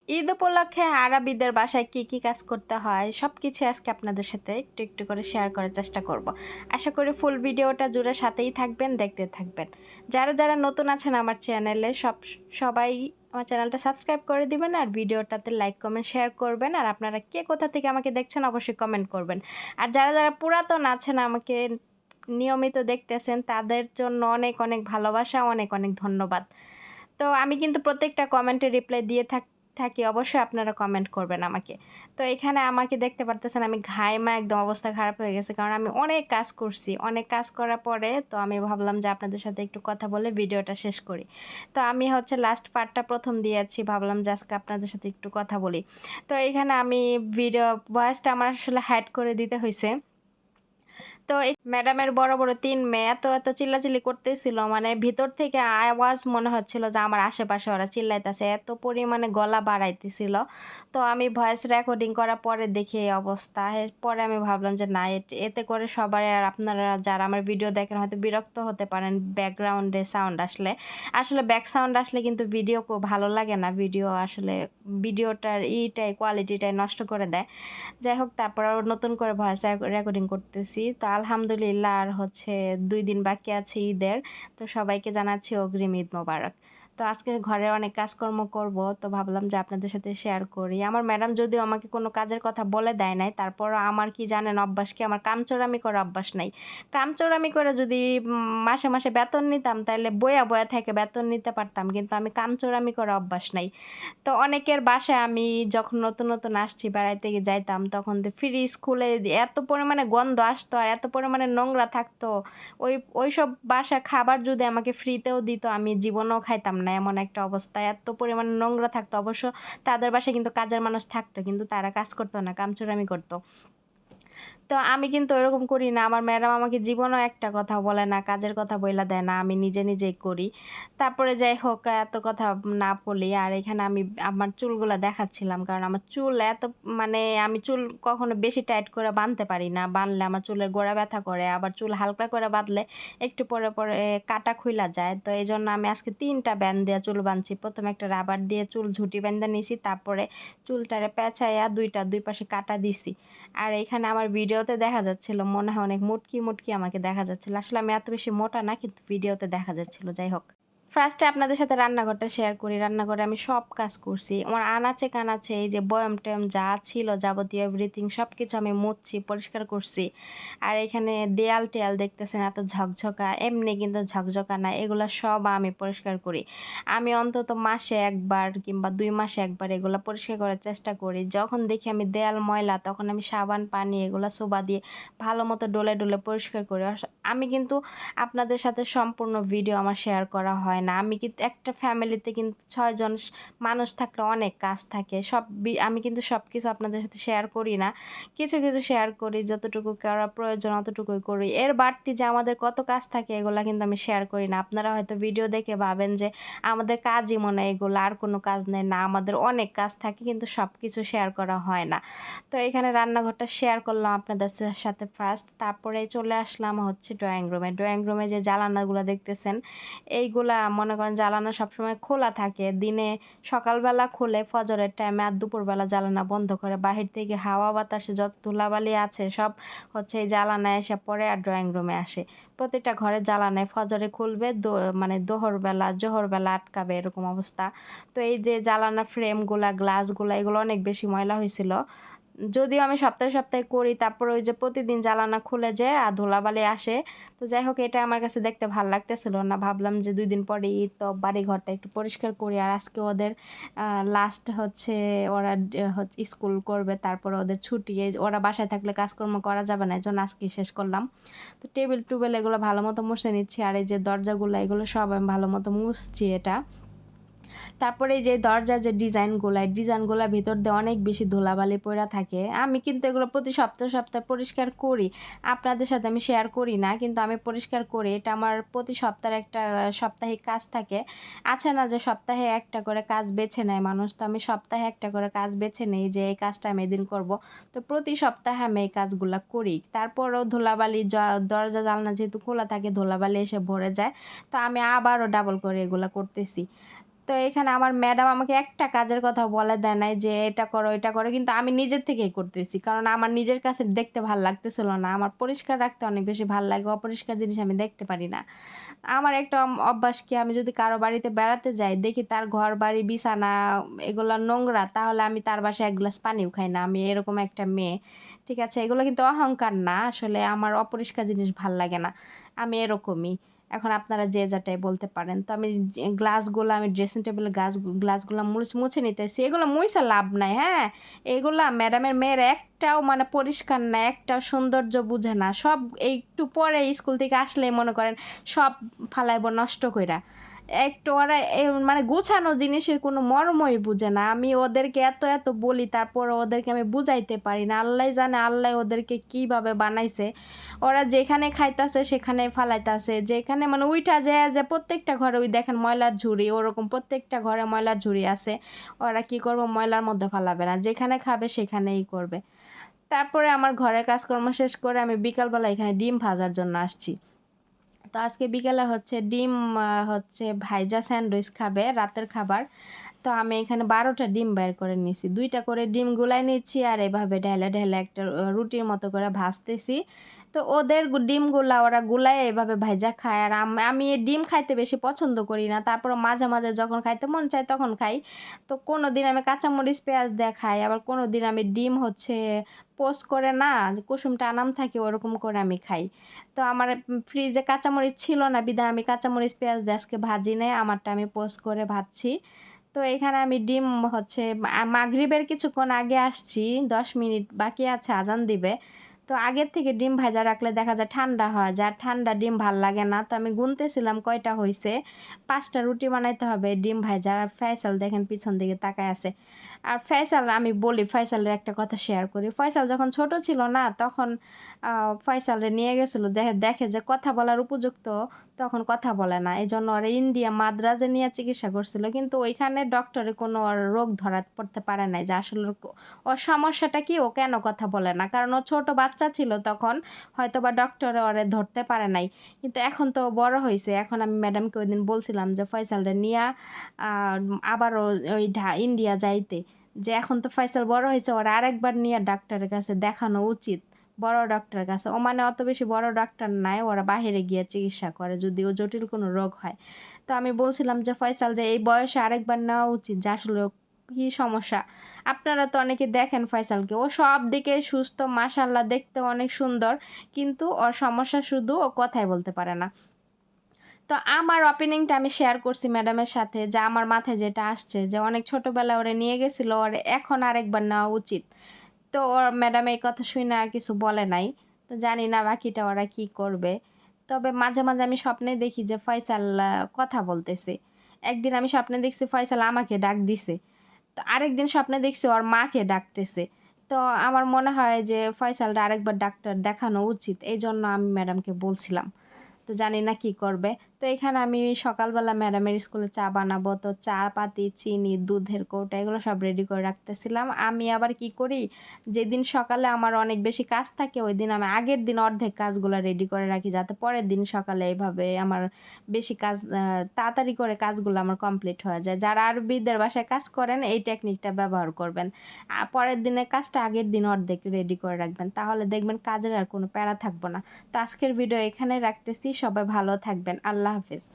ঈদ উপলক্ষে আরবিদের বাসায় কি কি কাজ করতে হয় সবকিছু আজকে আপনাদের সাথে একটু একটু করে শেয়ার করার চেষ্টা করব। আশা করি ফুল ভিডিওটা জুড়ে সাথেই থাকবেন, দেখতে থাকবেন। যারা যারা নতুন আছেন আমার চ্যানেলে সবাই আমার চ্যানেলটা সাবস্ক্রাইব করে দিবেন আর ভিডিওটাতে লাইক কমেন্ট শেয়ার করবেন। আর আপনারা কে কোথা থেকে আমাকে দেখছেন অবশ্যই কমেন্ট করবেন। আর যারা যারা পুরাতন আছেন আমাকে নিয়মিত দেখতেছেন তাদের জন্য অনেক অনেক ভালোবাসা, অনেক অনেক ধন্যবাদ। তো আমি কিন্তু প্রত্যেকটা কমেন্টে রিপ্লাই দিয়ে থাকি, অবশ্যই আপনারা কমেন্ট করবেন আমাকে। তো এখানে আমাকে দেখতে পারতেছেন আমি ঘাইমা একদম অবস্থা খারাপ হয়ে গেছে, কারণ আমি অনেক কাজ করছি। অনেক কাজ করার পরে তো আমি ভাবলাম যে আপনাদের সাথে একটু কথা বলে ভিডিওটা শেষ করি। তো আমি হচ্ছে লাস্ট পার্টটা প্রথম দিয়েছি, ভাবলাম যে আজকে আপনাদের সাথে একটু কথা বলি। তো এখানে আমি ভিডিও ভয়েসটা আমার আসলে হাইড করে দিতে হয়েছে। তো এই ম্যাডামের বড় বড় ৩ মেয়ে এত এত চিল্লাচিল্লি করতেছিল, মানে ভিতর থেকে আওয়াজ মনে হচ্ছিল যে আমার আশেপাশে ওরা চিল্লাইতেছে, এত পরিমাণে গলা বাড়াইতেছিল। তো আমি ভয়েস রেকর্ডিং করার পরে দেখি এই অবস্থা। এরপরে আমি ভাবলাম যে না, এতে করে সবাই, আর আপনারা যারা আমার ভিডিও দেখেন হয়তো বিরক্ত হতে পারেন ব্যাকগ্রাউন্ডে সাউন্ড আসলে। আসলে ব্যাক সাউন্ড আসলে কিন্তু ভিডিও খুব ভালো লাগে না, ভিডিও আসলে ভিডিওটার কোয়ালিটিটাই নষ্ট করে দেয়। যাই হোক, তারপর আবার নতুন করে ভয়েস রেকর্ডিং করতেছি। তো আলহামদুলিল্লাহ, আর হচ্ছে ২ দিন বাকি আছে ঈদের। তো সবাইকে জানাচ্ছি অগ্রিম ঈদ মোবারক। তো আজকে ঘরে অনেক কাজকর্ম করব, তো ভাবলাম যে আপনাদের সাথে শেয়ার করি। আমার ম্যাডাম যদিও আমাকে কোনো কাজের কথা বলে দেয় নাই, তারপরও আমার কি জানেন অভ্যাস কি, আমার কামচোরামি করার অভ্যাস নাই। কামচোরামি করে যদি মাসে মাসে বেতন নিতাম তাহলে বয়া বয়া থেকে বেতন নিতে পারতাম, কিন্তু আমি কামচোরামি করার অভ্যাস নাই। তো অনেকের বাসায় আমি যখন নতুন নতুন আসছি বেড়াইতে যাইতাম, তখন তো ফ্রিজ খুলে এত পরিমাণে গন্ধ আসতো আর এত পরিমাণে নোংরা থাকতো। ওইসব বাসা খাবার যদি আমাকে ফ্রিতেও দিত আমি জীবনেও খাইতাম না, এমন একটা অবস্থা। এত পরিমাণে নোংরা থাকতো। অবশ্য তাদের বাসায় কিন্তু কাজের মানুষ থাকতো, কিন্তু তারা কাজ করতো না, কামচুরামি করতো। তো আমি কিন্তু ওরকম করি না। আমার ম্যাডাম আমাকে জীবনেও একটা কথা বলে না, কাজের কথা বইলা দেয় না। আমি নিজে নিজেই করি। তারপরে যাই হোক, এত কথা না বলি। আর এখানে আমি আমার চুলগুলা দেখাচ্ছিলাম, কারণ আমার চুল এত, মানে আমি চুল কখনো বেশি টাইট করে বাঁধতে পারি না। বাঁধলে আমার চুলের গোড়া ব্যথা করে, আবার চুল হালকা করে বাঁধলে একটু পরে পরে কাটা খুইলা যায়। তো এই জন্য আমি আজকে ৩টা ব্যান্ড দিয়ে চুল বাঁধছি। প্রথমে একটা রাবার দিয়ে চুল ঝুঁটি বেঁধে নিছি, তারপরে চুলটারে পেঁচাইয়া দুই পাশে কাটা দিছি। আর এখানে আমার ভিডিওতে দেখা যাচ্ছিল মনে হয় অনেক মুটকি মুটকি আমাকে দেখা যাচ্ছিল। আসলে আমি এত বেশি মোটা না, কিন্তু ভিডিওতে দেখা যাচ্ছিল। যাই হোক, ফার্স্টে আপনাদের সাথে রান্নাঘরটা শেয়ার করি। রান্নাঘরে আমি সব কাজ করছি, আমার আনাচে কানাচে এই যে বয়ম টয়ম যা ছিল যাবতীয় এভরিথিং সব কিছু আমি মুছছি, পরিষ্কার করছি। আর এখানে দেয়াল টেয়াল দেখতেছেন এত ঝকঝকা, এমনি কিন্তু ঝকঝকা না, এগুলো সব আমি পরিষ্কার করি। আমি অন্তত মাসে একবার কিংবা ২ মাসে একবার এগুলো পরিষ্কার করার চেষ্টা করি। যখন দেখি আমি দেয়াল ময়লা তখন আমি সাবান পানি এগুলো সোবা দিয়ে ভালো মতো ডলে ডলে পরিষ্কার করি। আমি কিন্তু আপনাদের সাথে সম্পূর্ণ ভিডিও আমার শেয়ার করা হয় না। আমি কিন্তু একটা ফ্যামিলিতে কিন্তু ৬ জন মানুষ থাকলে অনেক কাজ থাকে। আমি কিন্তু সবকিছু আপনাদের সাথে শেয়ার করি না। কিছু কিছু শেয়ার করি, যতটুকু করা প্রয়োজন অতটুকুই করি। এর বাড়তি যে আমাদের কত কাজ থাকে এগুলা কিন্তু আমি শেয়ার করি না। আপনারা হয়তো ভিডিও দেখে ভাবেন যে আমাদের কাজই মনে হয় এগুলো, আর কোনো কাজ নেই। না, আমাদের অনেক কাজ থাকে, কিন্তু সবকিছু শেয়ার করা হয় না। তো এখানে রান্নাঘরটা শেয়ার করলাম আপনাদের সাথে ফার্স্ট, তারপরে চলে আসলাম হচ্ছে ড্রয়িং রুমে। ড্রয়িং রুমে যে জানালাগুলো দেখতেছেন, এইগুলা মনে করেন জানালা সবসময় খোলা থাকে। দিনে সকালবেলা খুলে ফজরের টাইমে, আর দুপুরবেলা জানালা বন্ধ করে। বাহির থেকে হাওয়া বাতাসে যত ধুলাবালি আছে সব হচ্ছে এই জানালায় এসে পড়ে আর ড্রয়িং রুমে আসে। প্রতিটা ঘরের জানালায় ফজরে খুলবে, মানে জোহরবেলা আটকাবে, এরকম অবস্থা। তো এই যে জানালা ফ্রেমগুলা, গ্লাসগুলা, এগুলো অনেক বেশি ময়লা হয়েছিল। যদিও আমি সপ্তাহে সপ্তাহে করি, তারপর ওই যে প্রতিদিন জানালা খুলে যায় আর ধুলাবালি আসে। তো যাই হোক, এটা আমার কাছে দেখতে ভালো লাগতেছিল না। ভাবলাম যে ২ দিন পরে ঈদ, তো বাড়ি ঘরটা একটু পরিষ্কার করি। আর আজকে ওদের লাস্ট হচ্ছে, ওরা হচ্ছে স্কুল করবে, তারপর ওদের ছুটি। ওরা বাসায় থাকলে কাজকর্ম করা যাবে না, এই জন্য আজকে শেষ করলাম। তো টেবিল টুবেল এগুলো ভালো মতো মুছে নিচ্ছি। আর এই যে দরজাগুলো এগুলো সব আমি ভালো মতো মুছছি এটা। তারপরে এই যে দরজার যে ডিজাইনগুলা, এই ডিজাইনগুলার ভিতর দিয়ে অনেক বেশি ধুলাবালি পইড়া থাকে। আমি কিন্তু এগুলো প্রতি সপ্তাহে সপ্তাহে পরিষ্কার করি। আপনাদের সাথে আমি শেয়ার করি না, কিন্তু আমি পরিষ্কার করি। এটা আমার প্রতি সপ্তাহের একটা সাপ্তাহিক কাজ থাকে। আছে না যে সপ্তাহে একটা করে কাজ বেছে নেয় মানুষ, তো আমি সপ্তাহে একটা করে কাজ বেছে নেই যে এই কাজটা আমি এদিন করব। তো প্রতি সপ্তাহে আমি এই কাজগুলা করি। তারপরেও ধুলাবালি, দরজা জানলা যেহেতু খোলা থাকে ধুলাবালি এসে ভরে যায়। তো আমি আবারও ডাবল করে এগুলা করতেছি। তো এখানে আমার ম্যাডাম আমাকে একটা কাজের কথা বলে দেয় নাই যে এটা করো, এটা করো। কিন্তু আমি নিজের থেকেই করতেছি। কারণ আমার নিজের কাছে দেখতে ভাল লাগতেছিল না। আমার পরিষ্কার রাখতে অনেক বেশি ভাল লাগে। অপরিষ্কার জিনিস আমি দেখতে পারি না। আমার একটা অভ্যাস কি আমি যদি কারো বাড়িতে বেড়াতে যাই, দেখি তার ঘর-বাড়ি, বিছানা এগুলা নোংরা, তাহলে আমি তার বাসায় ১ গ্লাস পানিও খাই না। আমি এরকম একটা মেয়ে। ঠিক আছে? এগুলো কিন্তু অহংকার না। আসলে আমার অপরিষ্কার জিনিস ভাল লাগে না। আমি এরকমই। এখন আপনারা যে যাটাই বলতে পারেন। তো আমি গ্লাসগুলো আমি ড্রেসিং টেবিলের গ্লাসগুলো মুছে নিতেছি। এগুলো মুইছা লাভ নাই, হ্যাঁ? এগুলা ম্যাডামের মেয়েরা একটাও মানে পরিষ্কার না, একটাও সৌন্দর্য বুঝে না। সব এই একটু পরে স্কুল থেকে আসলেই মনে করেন সব ফালাইব নষ্ট কইরা। একটু ওরা মানে গুছানো জিনিসের কোনো মর্মই বুঝে না। আমি ওদেরকে এত বলি, তারপরও ওদেরকে আমি বুঝাইতে পারি না। আল্লাহই জানে আল্লাহ ওদেরকে কিভাবে বানাইছে। ওরা যেখানে খাইতাছে সেখানে ফালাইতাছে। যেখানে মানে উইঠা যে প্রত্যেকটা ঘরে ওই দেখেন ময়লার ঝুড়ি, ওরকম প্রত্যেকটা ঘরে ময়লার ঝুড়ি আছে। ওরা কি করবে, ময়লার মধ্যে ফালাবে না। যেখানে খাবে সেখানেই করবে। তারপরে আমার ঘরের কাজকর্ম শেষ করে আমি বিকালবেলা এখানে ডিম ভাজার জন্য আসছি। তো আজকে বিকেলে হচ্ছে ডিম হচ্ছে ভাইজা স্যান্ডউইচ খাবে, রাতের খাবার। তো আমি এখানে ১২টা ডিম বের করে নিছি। ২ টা করে ডিম গুলাই নিচ্ছি আর এভাবে ঢেলে একটা রুটির মতো করে ভাজতেছি। তো ওদের ডিমগুলা ওরা গুলায় এভাবে ভাইজা খায়। আর আমি এই ডিম খাইতে বেশি পছন্দ করি না। তারপরও মাঝে যখন খাইতে মন চায় তখন খাই। তো কোনোদিন আমি কাঁচামরিচ, পেঁয়াজ দিয়ে খাই। আবার কোনোদিন আমি ডিম হচ্ছে পোস্ট করে না, যে কুসুমটা আনাম থাকে ওরকম করে আমি খাই। তো আমার ফ্রিজে কাঁচামরিচ ছিল না বিধায় আমি কাঁচামরিচ, পেঁয়াজ দিয়ে আজকে ভাজি নাই। আমারটা আমি পোস্ট করে ভাজছি। তো এখানে আমি ডিম হচ্ছে মাগরিবের কিছুক্ষণ আগে আসছি, ১০ মিনিট বাকি আছে আজান দিবে। তো আগের থেকে ডিম ভাজা রাখলে দেখা যায় ঠান্ডা হয়, যার ঠান্ডা ডিম ভাল লাগে না। তো আমি গুনতেছিলাম কয়টা হইছে। ৫টা রুটি বানাইতে হবে ডিম ভাজা। আর ফয়সাল দেখেন পিছন দিকে তাকায় আছে। আর ফয়সাল আমি বলি, ফয়সালের একটা কথা শেয়ার করি। ফয়সাল যখন ছোট ছিল না তখন ফয়সালরে নিয়ে গেছিল, দেখে যে কথা বলার উপযুক্ত, তখন কথা বলে না। এজন্য ওরে ইন্ডিয়া মাদ্রাজে নিয়ে চিকিৎসা করছিল। কিন্তু ওইখানে ডক্টরে কোনো ওর রোগ ধরা পড়তে পারে নাই যে আসলে ওর সমস্যাটা কি, ও কেন কথা বলে না। কারণ ও ছোট বাচ্চা ছিল তখন, হয়তোবা ডক্টরে ওরে ধরতে পারে নাই। কিন্তু এখন তো বড় হইছে। এখন আমি ম্যাডামকে ওইদিন বলছিলাম যে ফয়সালরে নিয়া আ আবারও ওই ইন্ডিয়া যাইতে। যে এখন তো ফয়সাল বড় হইছে, ওরে আরেকবার নিয়ে ডাক্তারের কাছে দেখানো উচিত। বড় ডাক্তারের কাছে। ওমানে অত বেশি বড় ডাক্তার নাই। ওরা বাহিরে গিয়ে চিকিৎসা করে যদি ও জটিল কোনো রোগ হয়। তো আমি বলছিলাম যে ফয়সালরে এই বয়সে আরেকবার নেওয়া উচিত যে আসলে ওর কি সমস্যা। আপনারা তো অনেকে দেখেন ফয়সালকে। ও সব দিকে সুস্থ, মাশাআল্লাহ দেখতে অনেক সুন্দর। কিন্তু ওর সমস্যা শুধু ও কথাই বলতে পারে না। তো আমার ওপিনিয়নটা আমি শেয়ার করছি ম্যাডামের সাথে, যে আমার মাথায় যেটা আসছে যে অনেক ছোটবেলায় ওরে নিয়ে গেছিল, ওরে এখন আরেকবার নেওয়া উচিত। তো ওর ম্যাডাম এই কথা শুনে আর কিছু বলে নাই। তো জানি না বাকিটা ওরা কি করবে। তবে মাঝে আমি স্বপ্নে দেখি যে ফয়সাল কথা বলতেছে। একদিন আমি স্বপ্নে দেখছি ফয়সাল আমাকে ডাক দিছে। তো আরেকদিন স্বপ্নে দেখছি ওর মাকে ডাকতেছে। তো আমার মনে হয় যে ফয়সালরে আরেকবার ডাক্তার দেখানো উচিত। এইজন্য আমি ম্যাডামকে বলছিলাম। তো জানি না কি করবে। তো এখানে আমি সকালবেলা ম্যাডামের স্কুলে চা বানাবো। তো চা পাতি, চিনি, দুধের কৌটা এগুলো সব রেডি করে রাখতেছিলাম। আমি আবার কি করি, যেদিন সকালে আমার অনেক বেশি কাজ থাকে ওইদিন আমি আগের দিন অর্ধেক কাজগুলা রেডি করে রাখি, যাতে পরের দিন সকালে এভাবে আমার বেশি কাজ তাড়াতাড়ি করে কাজগুলো আমার কমপ্লিট হয়ে যায়। যারা আরবিদের বাসায় কাজ করেন এই টেকনিকটা ব্যবহার করবেন। পরের দিনের কাজটা আগের দিন অর্ধেক রেডি করে রাখবেন। তাহলে দেখবেন কাজের আর কোনো প্যারা থাকবে না। তো আজকের ভিডিও এখানে রাখতেছি। সবাই ভালো থাকবেন। আল্লাহ হাফেজ।